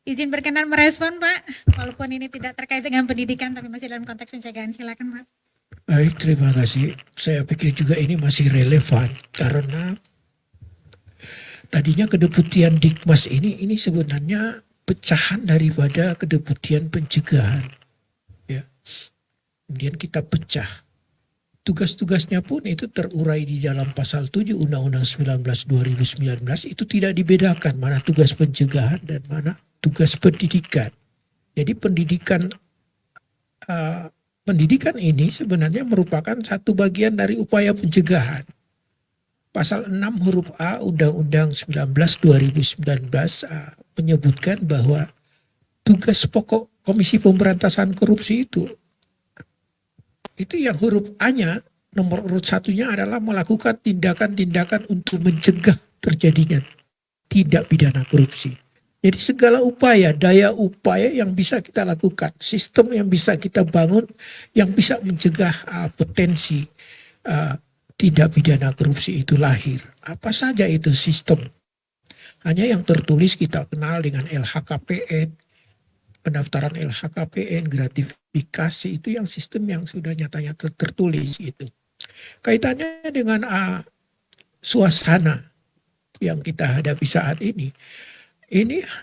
Izin berkenan merespon Pak, walaupun ini tidak terkait dengan pendidikan tapi masih dalam konteks pencegahan. Silakan Pak. Baik, terima kasih. Saya pikir juga ini masih relevan karena tadinya kedeputian Dikmas ini sebenarnya pecahan daripada kedeputian pencegahan. Ya. Kemudian kita pecah. Tugas-tugasnya pun itu terurai di dalam pasal 7 Undang-Undang 19 2019 itu tidak dibedakan mana tugas pencegahan dan mana tugas pendidikan. Jadi pendidikan ini sebenarnya merupakan satu bagian dari upaya pencegahan. Pasal 6 huruf A Undang-Undang 19 2019 menyebutkan bahwa tugas pokok Komisi Pemberantasan Korupsi itu yang huruf A-nya nomor urut 1-nya adalah melakukan tindakan-tindakan untuk mencegah terjadinya tindak pidana korupsi. Jadi segala upaya, daya upaya yang bisa kita lakukan, sistem yang bisa kita bangun, yang bisa mencegah potensi tindak pidana korupsi itu lahir. Apa saja itu sistem? Hanya yang tertulis kita kenal dengan LHKPN, pendaftaran LHKPN, gratifikasi, itu yang sistem yang sudah nyatanya tertulis itu. Kaitannya dengan suasana yang kita hadapi saat ini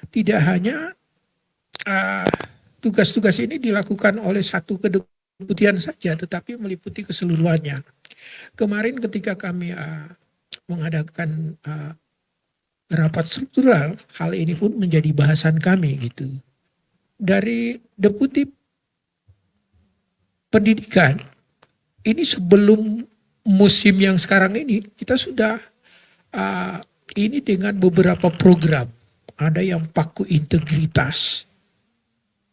tidak hanya tugas-tugas ini dilakukan oleh satu kedeputian saja, tetapi meliputi keseluruhannya. Kemarin ketika kami mengadakan rapat struktural, hal ini pun menjadi bahasan kami gitu. Dari Deputi Pendidikan, ini sebelum musim yang sekarang ini kita sudah ini dengan beberapa program. Ada yang paku integritas.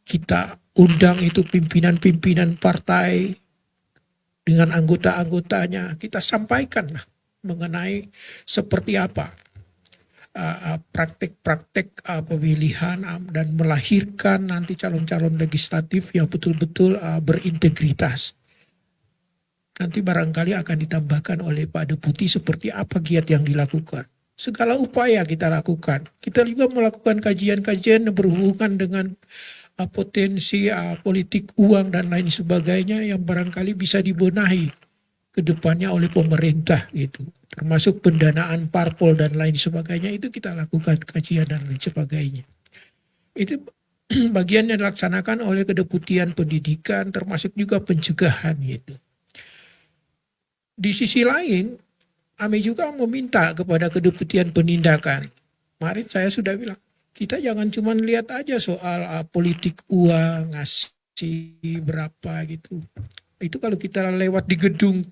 Kita undang itu pimpinan-pimpinan partai dengan anggota-anggotanya. Kita sampaikan lah mengenai seperti apa praktek-praktek pemilihan dan melahirkan nanti calon-calon legislatif yang betul-betul berintegritas. Nanti barangkali akan ditambahkan oleh Pak Deputi seperti apa giat yang dilakukan. Segala upaya kita lakukan. Kita juga melakukan kajian-kajian yang berhubungan dengan potensi politik uang dan lain sebagainya yang barangkali bisa dibenahi ke depannya oleh pemerintah gitu. Termasuk pendanaan parpol dan lain sebagainya, itu kita lakukan kajian dan lain sebagainya. Itu bagian yang dilaksanakan oleh Kedeputian Pendidikan, termasuk juga pencegahan gitu. Di sisi lain, kami juga meminta kepada Kedeputian Penindakan. Kemarin saya sudah bilang, kita jangan cuma lihat aja soal politik uang, ngasih berapa gitu. Itu kalau kita lewat di gedung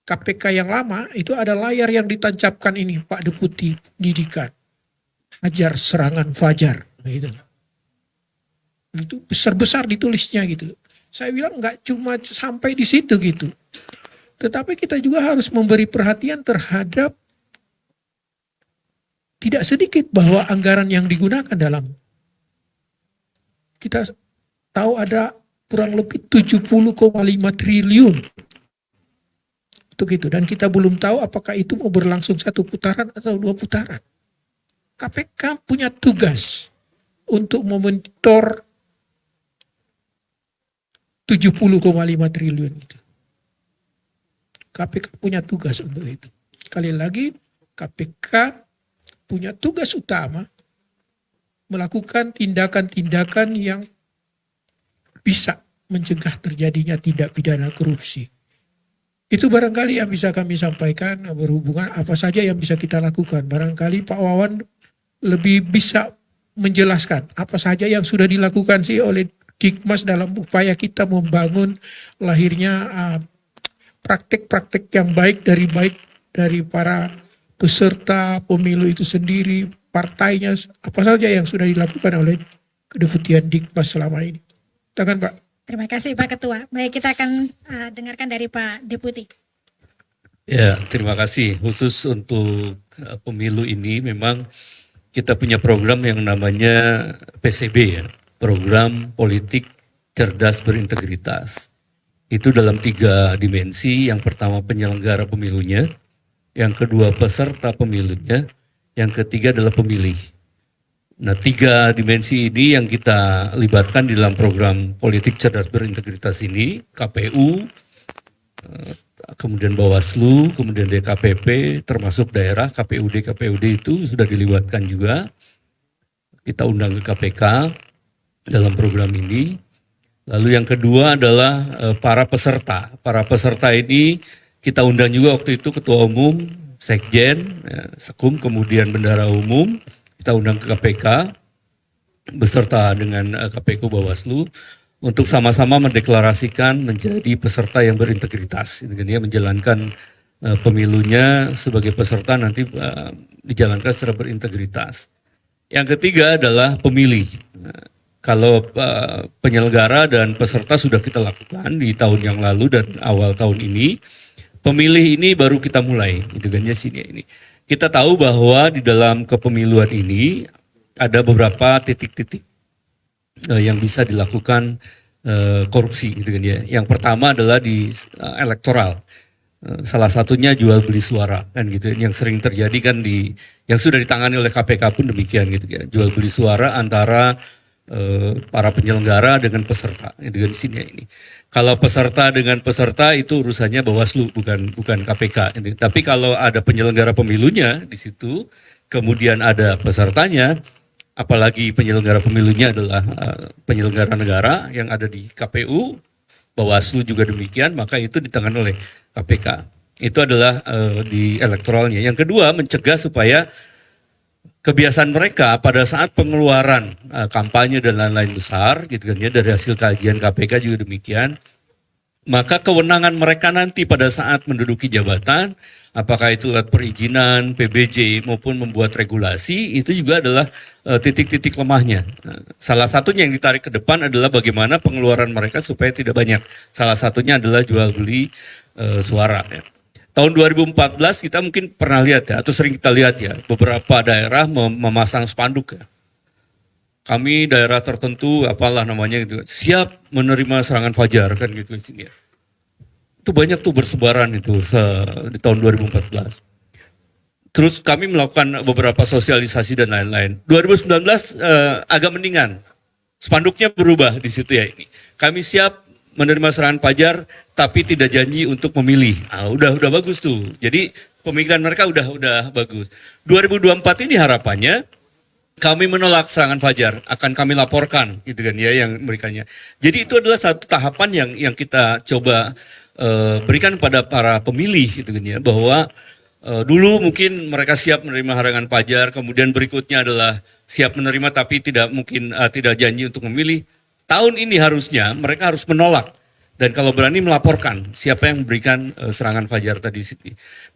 KPK yang lama, itu ada layar yang ditancapkan ini, Pak Deputi Pendidikan. Hajar serangan Fajar. Gitu. Itu besar-besar ditulisnya gitu. Saya bilang nggak cuma sampai di situ gitu. Tetapi kita juga harus memberi perhatian terhadap tidak sedikit bahwa anggaran yang digunakan dalam. Kita tahu ada kurang lebih 70,5 triliun. Untuk itu. Dan kita belum tahu apakah itu mau berlangsung 1 putaran atau 2 putaran. KPK punya tugas untuk memonitor 70,5 triliun itu. KPK punya tugas untuk itu. Sekali lagi, KPK punya tugas utama melakukan tindakan-tindakan yang bisa mencegah terjadinya tindak pidana korupsi. Itu barangkali yang bisa kami sampaikan berhubungan apa saja yang bisa kita lakukan. Barangkali Pak Wawan lebih bisa menjelaskan apa saja yang sudah dilakukan sih oleh Dikmas dalam upaya kita membangun lahirnya praktek-praktek yang baik dari para peserta pemilu itu sendiri, partainya, apa saja yang sudah dilakukan oleh Kedeputian Dikmas selama ini. Silakan Pak. Terima kasih Pak Ketua. Baik, kita akan dengarkan dari Pak Deputi. Ya, terima kasih. Khusus untuk pemilu ini memang kita punya program yang namanya PCB ya, Program Politik Cerdas Berintegritas. Itu dalam 3 dimensi, yang pertama penyelenggara pemilunya, yang kedua peserta pemilunya, yang ketiga adalah pemilih. Nah, 3 dimensi ini yang kita libatkan di dalam program politik cerdas berintegritas ini, KPU, kemudian Bawaslu, kemudian DKPP, termasuk daerah, KPUD itu sudah dilibatkan juga. Kita undang ke KPK dalam program ini. Lalu yang kedua adalah para peserta. Para peserta ini kita undang juga waktu itu Ketua Umum, Sekjen, Sekum, kemudian Bendahara Umum. Kita undang ke KPK beserta dengan KPU Bawaslu untuk sama-sama mendeklarasikan menjadi peserta yang berintegritas. Dia menjalankan pemilunya sebagai peserta nanti dijalankan secara berintegritas. Yang ketiga adalah pemilih. Kalau penyelenggara dan peserta sudah kita lakukan di tahun yang lalu dan awal tahun ini, pemilih ini baru kita mulai. Itu kan ya sini ini. Kita tahu bahwa di dalam kepemiluan ini ada beberapa titik-titik yang bisa dilakukan korupsi, gitu kan ya. Yang pertama adalah di elektoral. Salah satunya jual beli suara kan gitu. Yang sering terjadi kan yang sudah ditangani oleh KPK pun demikian gitu ya. Jual beli suara antara para penyelenggara dengan peserta, itu kan di sini ini. Kalau peserta dengan peserta itu urusannya Bawaslu, bukan KPK. Tapi kalau ada penyelenggara pemilunya di situ, kemudian ada pesertanya, apalagi penyelenggara pemilunya adalah penyelenggara negara yang ada di KPU, Bawaslu juga demikian, maka itu ditangani oleh KPK. Itu adalah di elektoralnya. Yang kedua, mencegah supaya kebiasaan mereka pada saat pengeluaran kampanye dan lain-lain besar, gitu kan ya, dari hasil kajian KPK juga demikian, maka kewenangan mereka nanti pada saat menduduki jabatan, apakah itu lewat perizinan, PBJ maupun membuat regulasi, itu juga adalah titik-titik lemahnya. Nah, salah satunya yang ditarik ke depan adalah bagaimana pengeluaran mereka supaya tidak banyak. Salah satunya adalah jual beli suara. Ya. Tahun 2014 kita mungkin pernah lihat ya, atau sering kita lihat ya, beberapa daerah memasang spanduk ya. Kami daerah tertentu, apalah namanya gitu, siap menerima serangan fajar kan gitu di sini ya. Itu banyak tuh bersebaran itu di tahun 2014. Terus kami melakukan beberapa sosialisasi dan lain-lain. 2019 agak mendingan, spanduknya berubah di situ ya ini. Kami siap menerima serangan fajar, tapi tidak janji untuk memilih. Udah bagus tuh. Jadi pemikiran mereka udah bagus. 2024 ini harapannya kami menolak serangan fajar, akan kami laporkan, gitu kan ya, yang memberikannya. Jadi itu adalah satu tahapan yang kita coba berikan pada para pemilih, gitu kan ya, bahwa dulu mungkin mereka siap menerima serangan fajar, kemudian berikutnya adalah siap menerima tapi tidak janji untuk memilih. Tahun ini harusnya mereka harus menolak dan kalau berani melaporkan siapa yang memberikan serangan fajar tadi.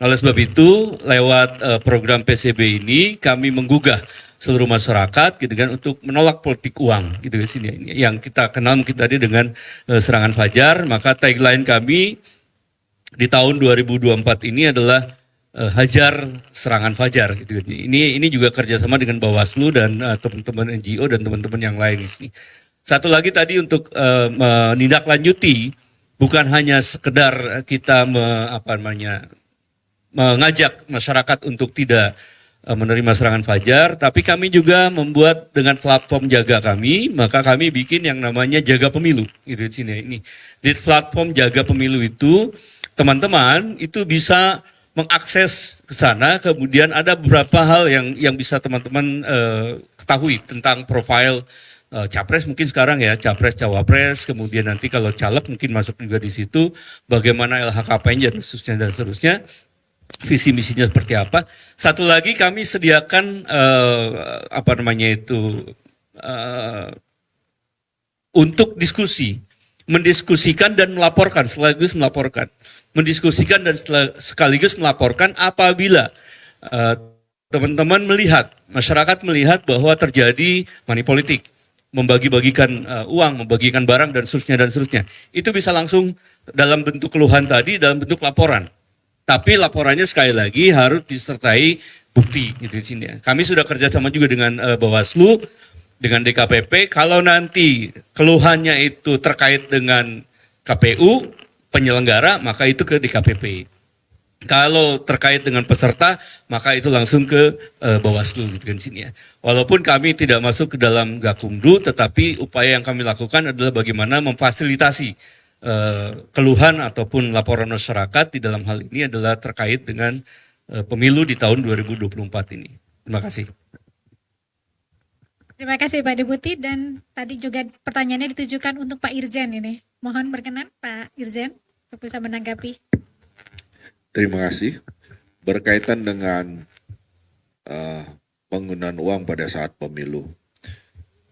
Nah, oleh sebab itu lewat program PCB ini kami menggugah seluruh masyarakat gitu kan untuk menolak politik uang gitu di sini yang kita kenal mungkin tadi dengan serangan fajar. Maka tagline kami di tahun 2024 ini adalah hajar serangan fajar gitu. Ini juga kerjasama dengan Bawaslu dan teman-teman NGO dan teman-teman yang lain di sini. Satu lagi tadi untuk menindaklanjuti, bukan hanya sekedar kita mengajak masyarakat untuk tidak menerima serangan fajar, tapi kami juga membuat dengan platform Jaga kami, maka kami bikin yang namanya Jaga Pemilu gitu di sini. Ini di platform Jaga Pemilu itu teman-teman itu bisa mengakses ke sana, kemudian ada beberapa hal yang bisa teman-teman ketahui tentang profil capres mungkin sekarang ya, capres cawapres, kemudian nanti kalau caleg mungkin masuk juga di situ, bagaimana LHKPN dan seterusnya, visi misinya seperti apa. Satu lagi kami sediakan untuk diskusi, mendiskusikan dan melaporkan, sekaligus melaporkan, mendiskusikan dan sekaligus melaporkan apabila teman-teman melihat, masyarakat melihat bahwa terjadi money politik, membagi-bagikan uang, membagikan barang dan seterusnya. Itu bisa langsung dalam bentuk keluhan tadi, dalam bentuk laporan. Tapi laporannya sekali lagi harus disertai bukti gitu di sini. Kami sudah kerjasama juga dengan Bawaslu, dengan DKPP. Kalau nanti keluhannya itu terkait dengan KPU penyelenggara, maka itu ke DKPP. Kalau terkait dengan peserta, maka itu langsung ke Bawaslu gitu kan sini ya. Walaupun kami tidak masuk ke dalam Gakumdu, tetapi upaya yang kami lakukan adalah bagaimana memfasilitasi keluhan ataupun laporan masyarakat di dalam hal ini adalah terkait dengan pemilu di tahun 2024 ini. Terima kasih. Terima kasih Pak Deputi, dan tadi juga pertanyaannya ditujukan untuk Pak Irjen ini. Mohon berkenan Pak Irjen untuk bisa menanggapi. Terima kasih. Berkaitan dengan penggunaan uang pada saat pemilu.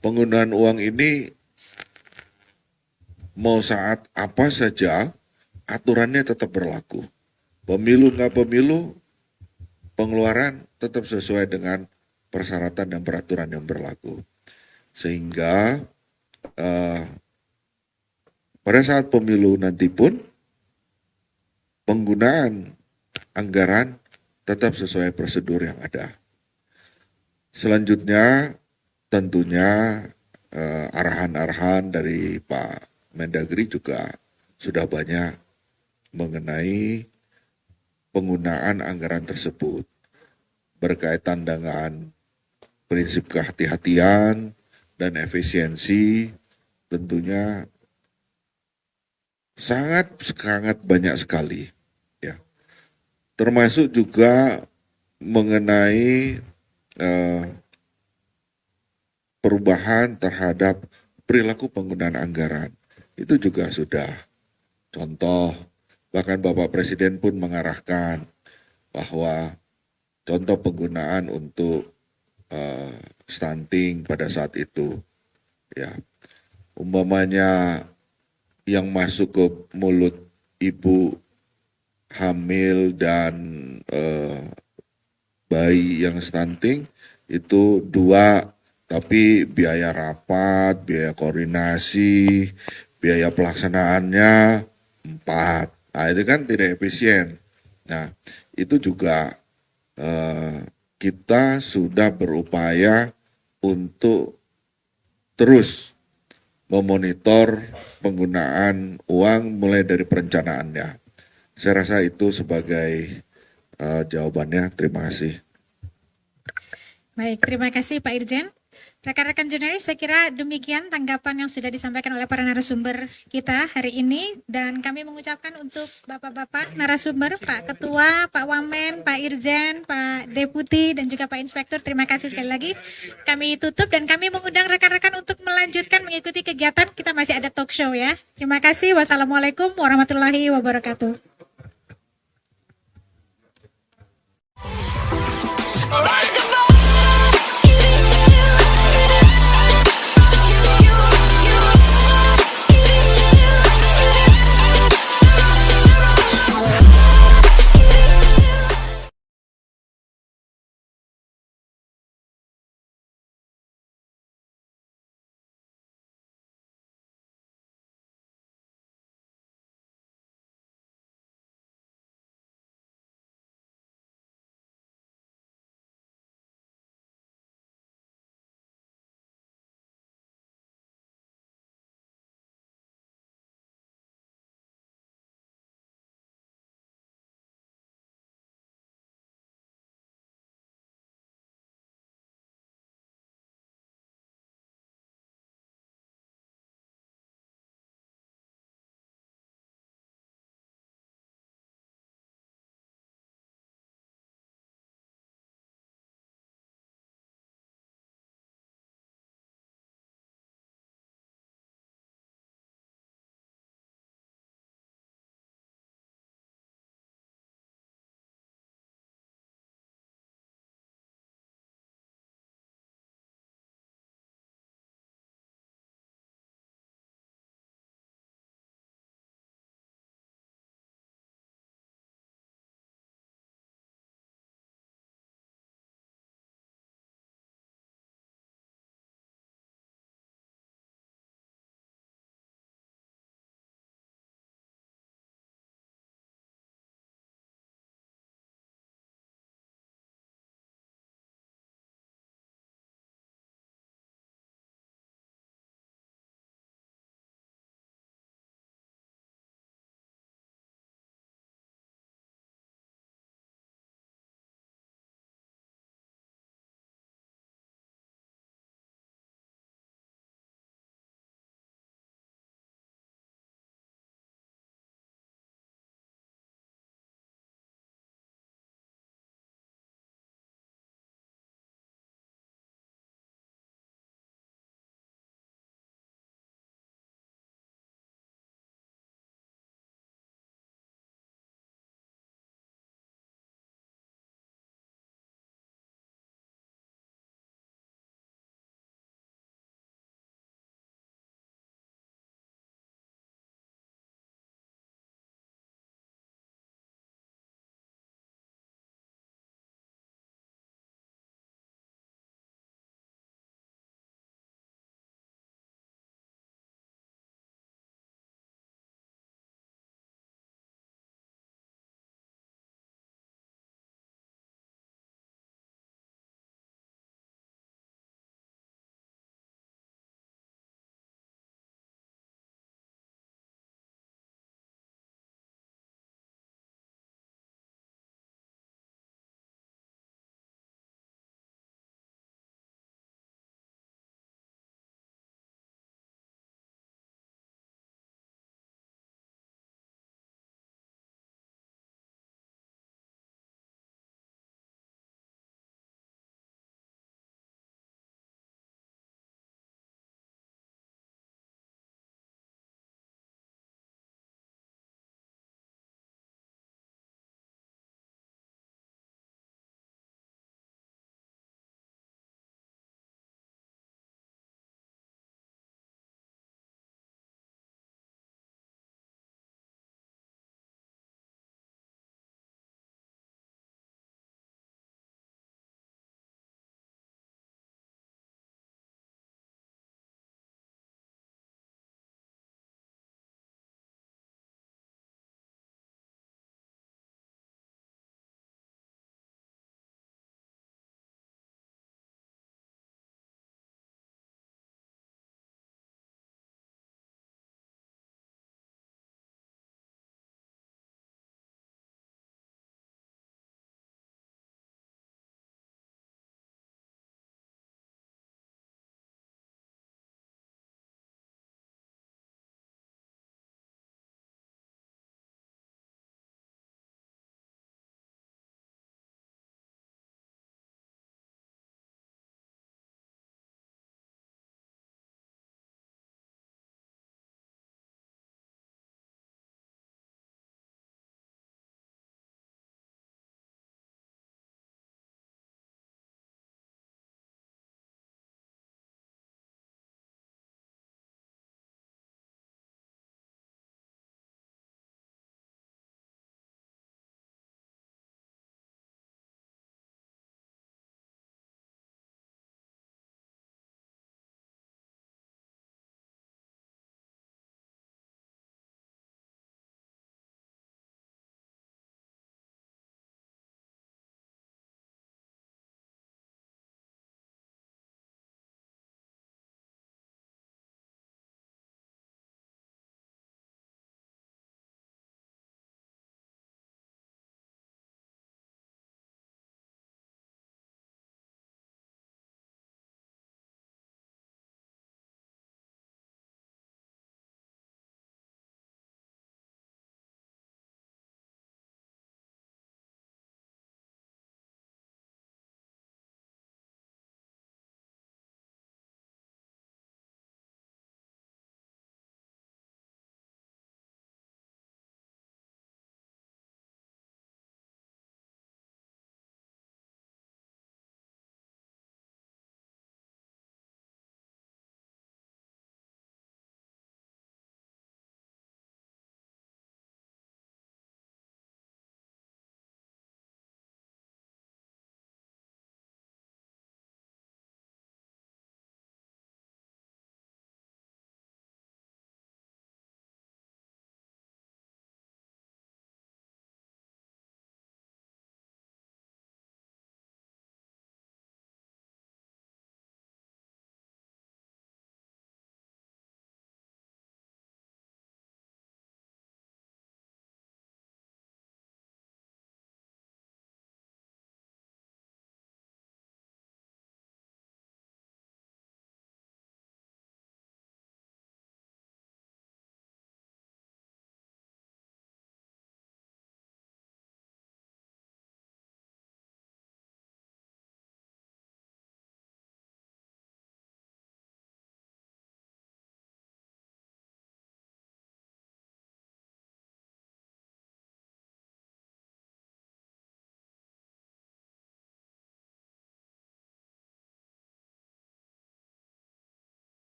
Penggunaan uang ini mau saat apa saja aturannya tetap berlaku. Pemilu nggak pemilu, pengeluaran tetap sesuai dengan persyaratan dan peraturan yang berlaku. Sehingga pada saat pemilu nanti pun penggunaan anggaran tetap sesuai prosedur yang ada. Selanjutnya tentunya arahan-arahan dari Pak Mendagri juga sudah banyak mengenai penggunaan anggaran tersebut berkaitan dengan prinsip kehati-hatian dan efisiensi. Tentunya sangat banyak sekali ya, termasuk juga mengenai perubahan terhadap perilaku penggunaan anggaran. Itu juga sudah contoh Bahkan Bapak Presiden pun mengarahkan bahwa contoh penggunaan untuk stunting pada saat itu, ya, umpamanya yang masuk ke mulut ibu hamil dan bayi yang stunting itu 2, tapi biaya rapat, biaya koordinasi, biaya pelaksanaannya 4. Nah itu kan tidak efisien. Nah itu juga kita sudah berupaya untuk terus memonitor penggunaan uang mulai dari perencanaannya. Saya rasa itu sebagai jawabannya. Terima kasih. Baik, terima kasih Pak Irjen. Rekan-rekan jurnalis, saya kira demikian tanggapan yang sudah disampaikan oleh para narasumber kita hari ini, dan kami mengucapkan untuk Bapak-Bapak narasumber, Pak Ketua, Pak Wamen, Pak Irjen, Pak Deputi, dan juga Pak Inspektur, terima kasih sekali lagi. Kami tutup dan kami mengundang rekan-rekan untuk melanjutkan mengikuti kegiatan, kita masih ada talk show ya. Terima kasih, wassalamualaikum warahmatullahi wabarakatuh.